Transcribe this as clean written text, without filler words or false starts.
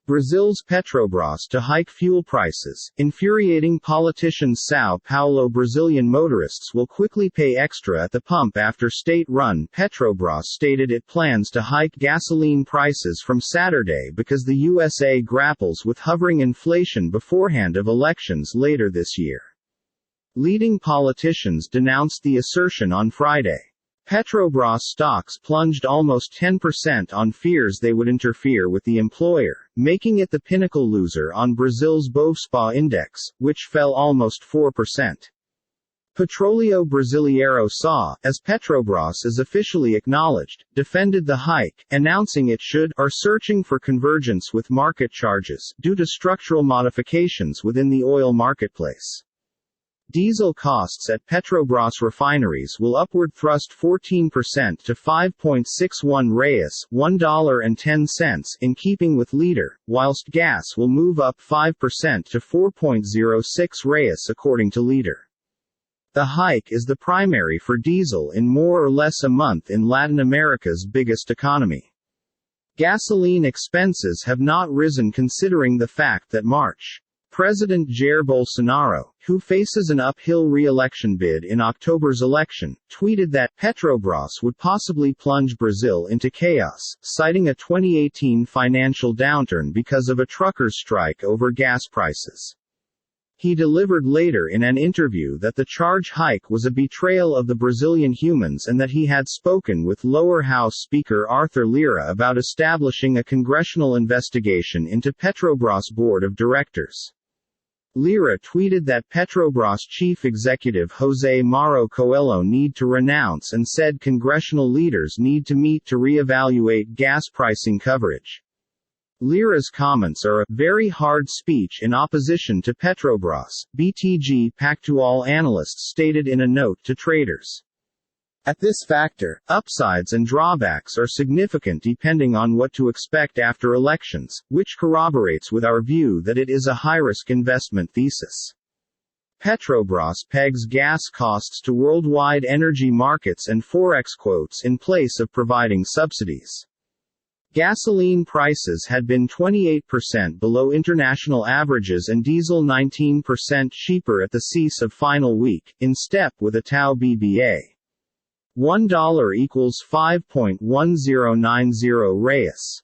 Brazil's Petrobras to hike fuel prices. Infuriating politicians. São Paulo. Brazilian motorists will quickly pay extra at the pump after state-run Petrobras stated it plans to hike gasoline prices from Saturday because the USA grapples with hovering inflation beforehand of elections later this year. Leading politicians denounced the assertion on Friday. Petrobras stocks plunged almost 10% on fears they would interfere with the employer, making it the pinnacle loser on Brazil's Bovespa index, which fell almost 4%. Petróleo Brasileiro SA, as Petrobras is officially acknowledged, defended the hike, announcing it are searching for convergence with market charges due to structural modifications within the oil marketplace. Diesel costs at Petrobras refineries will upward thrust 14% to 5.61 reais $1.10 in keeping with liter, whilst gas will move up 5% to 4.06 reais according to liter. The hike is the primary for diesel in more or less a month in Latin America's biggest economy. Gasoline expenses have not risen considering the fact that March. President Jair Bolsonaro, who faces an uphill re-election bid in October's election, tweeted that Petrobras would possibly plunge Brazil into chaos, citing a 2018 financial downturn because of a truckers' strike over gas prices. He delivered later in an interview that the charge hike was a betrayal of the Brazilian humans and that he had spoken with Lower House Speaker Arthur Lira about establishing a congressional investigation into Petrobras' board of directors. Lira tweeted that Petrobras chief executive José Mauro Coelho need to renounce and said congressional leaders need to meet to re-evaluate gas pricing coverage. Lira's comments are a very hard speech in opposition to Petrobras, BTG Pactual analysts stated in a note to traders. At this factor, upsides and drawbacks are significant depending on what to expect after elections, which corroborates with our view that it is a high-risk investment thesis. Petrobras pegs gas costs to worldwide energy markets and forex quotes in place of providing subsidies. Gasoline prices had been 28% below international averages and diesel 19% cheaper at the cease of final week, in step with a Tau BBA. $1 equals 5.1090 reais.